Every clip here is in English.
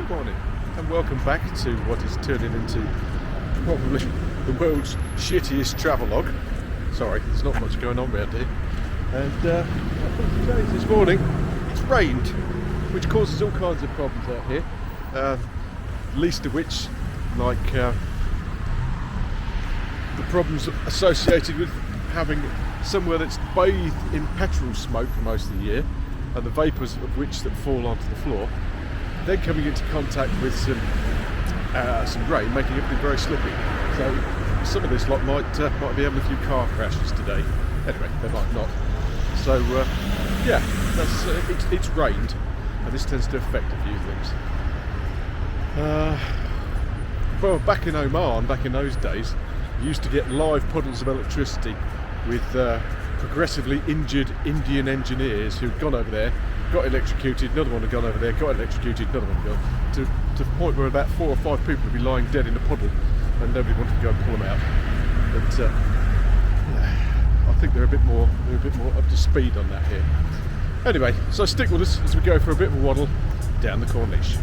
morning and welcome back to what is turning into probably the world's shittiest travelogue. Sorry, there's not much going on around here. And this morning it's rained, which causes all kinds of problems out here, least of which like the problems associated with having somewhere that's bathed in petrol smoke for most of the year and the vapours of which that fall onto the floor, then coming into contact with some rain, making everything very slippy. So some of this lot might be having a few car crashes today. Anyway, they might not. So yeah, it's rained, and this tends to affect a few things. Well, back in Oman, back in those days, you used to get live puddles of electricity with progressively injured Indian engineers who'd gone over there, got electrocuted, another one had gone over there, got electrocuted, another one had gone, to the point where about 4 or 5 people would be lying dead in a puddle and nobody wanted to go and pull them out. But I think they're a bit more up to speed on that here. Anyway, so stick with us as we go for a bit of a waddle down the corniche.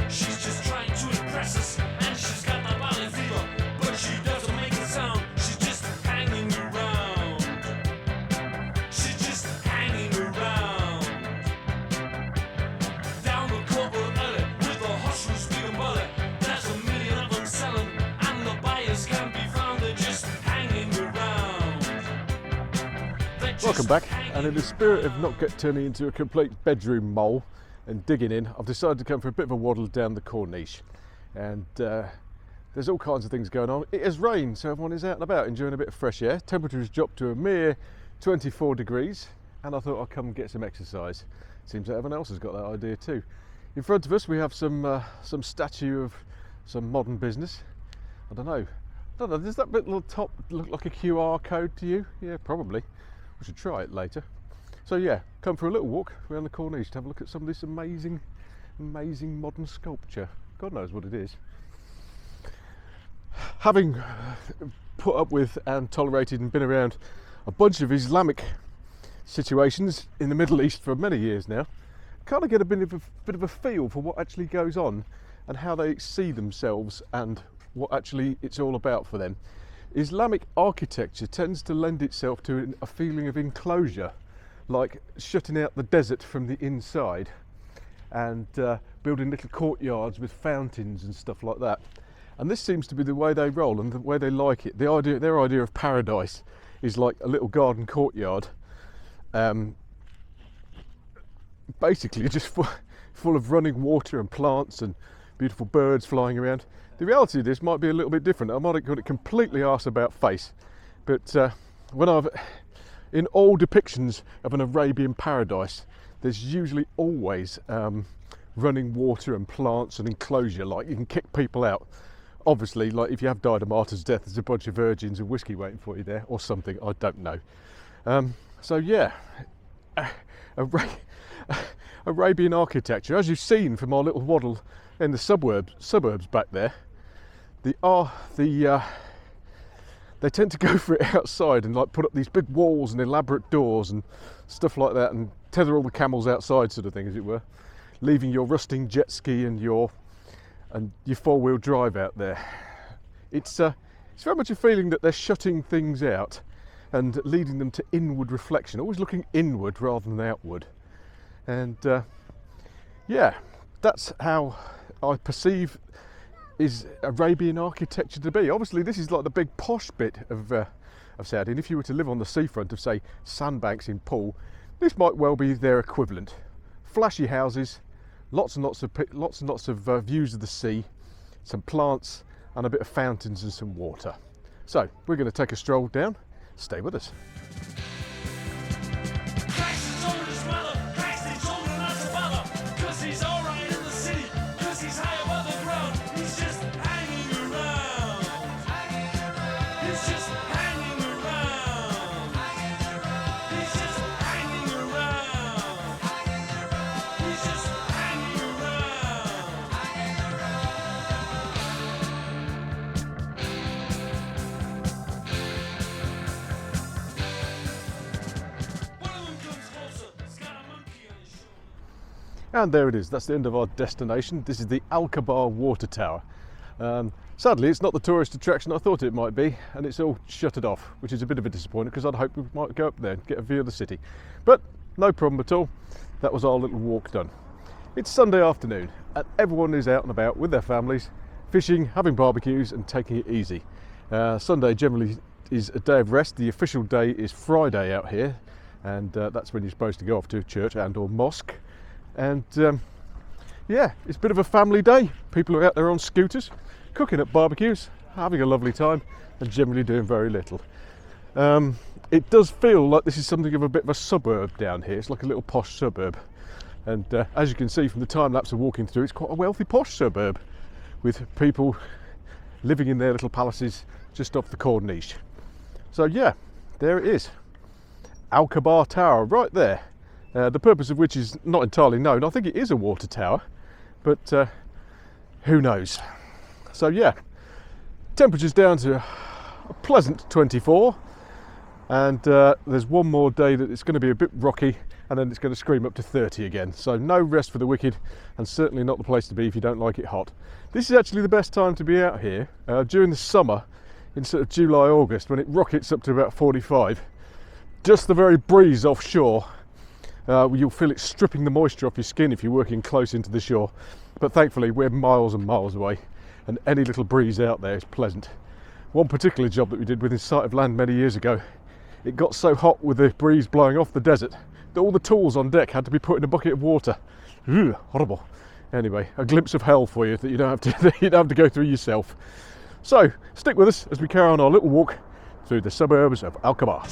She's just trying to impress us, and she's got the valley fever, but she doesn't make a sound. She's just hanging around. She's just hanging around. Down the corporate alley with a hustle, speed and bullet. There's a million of them selling, and the buyers can be found. They're just hanging around. Welcome back, and in the spirit of not turning into a complete bedroom mole and digging in, I've decided to come for a bit of a waddle down the corniche. And there's all kinds of things going on. It has rained, so everyone is out and about enjoying a bit of fresh air. Temperature has dropped to a mere 24 degrees, and I thought I'd come and get some exercise. Seems that everyone else has got that idea too. In front of us we have some statue of some modern business. I don't know, does that bit little top look like a QR code to you? Yeah, probably. We should try it later. So yeah, come for a little walk around the corniche to have a look at some of this amazing modern sculpture. God knows what it is. Having put up with and tolerated and been around a bunch of Islamic situations in the Middle East for many years now, kind of get a bit of a feel for what actually goes on and how they see themselves and what actually it's all about for them. Islamic architecture tends to lend itself to a feeling of enclosure, like shutting out the desert from the inside and building little courtyards with fountains and stuff like that. And this seems to be the way they roll and the way they like it. Their idea of paradise is like a little garden courtyard, basically just full of running water and plants and beautiful birds flying around. The reality of this might be a little bit different. I might have got it completely arse about face, but in all depictions of an Arabian paradise, there's usually always running water and plants and enclosure, like you can kick people out. Obviously, like if you have died a martyr's death, there's a bunch of virgins and whiskey waiting for you there, or something, I don't know. So yeah, Arabian architecture, as you've seen from our little waddle in the suburbs back there, they tend to go for it outside and like put up these big walls and elaborate doors and stuff like that and tether all the camels outside, sort of thing, as it were, leaving your rusting jet ski and your 4-wheel drive out there. It's very much a feeling that they're shutting things out and leading them to inward reflection, always looking inward rather than outward. And yeah, that's how I perceive is Arabian architecture to be. Obviously this is like the big posh bit of Saudi, and if you were to live on the seafront of, say, sandbanks in Poole, this might well be their equivalent. Flashy houses, lots and lots of views of the sea, some plants and a bit of fountains and some water. So we're going to take a stroll down. Stay with us. He's alright in the city, 'cause he's high above the ground. He's just hanging around. And there it is, that's the end of our destination. This is the Al-Khobar water tower. Sadly, it's not the tourist attraction I thought it might be, and it's all shuttered off, which is a bit of a disappointment because I'd hoped we might go up there and get a view of the city. But no problem at all, that was our little walk done. It's Sunday afternoon, and everyone is out and about with their families, fishing, having barbecues and taking it easy. Sunday generally is a day of rest. The official day is Friday out here, and that's when you're supposed to go off to church and or mosque. And yeah, it's a bit of a family day. People are out there on scooters, cooking at barbecues, having a lovely time, and generally doing very little. It does feel like this is something of a bit of a suburb down here. It's like a little posh suburb. And as you can see from the time lapse of walking through, it's quite a wealthy posh suburb with people living in their little palaces just off the corniche. So yeah, there it is. Al-Khobar Tower right there. The purpose of which is not entirely known. I think it is a water tower, but who knows. So yeah, temperature's down to a pleasant 24, and there's one more day that it's going to be a bit rocky, and then it's going to scream up to 30 again. So no rest for the wicked, and certainly not the place to be if you don't like it hot. This is actually the best time to be out here during the summer, in sort of July, August, when it rockets up to about 45. Just the very breeze offshore. You'll feel it stripping the moisture off your skin if you're working close into the shore. But thankfully we're miles and miles away, and any little breeze out there is pleasant. One particular job that we did within sight of land many years ago, it got so hot with the breeze blowing off the desert that all the tools on deck had to be put in a bucket of water. Ugh, horrible. Anyway, a glimpse of hell for you that you don't have to go through yourself. So stick with us as we carry on our little walk through the suburbs of Al-Khobar.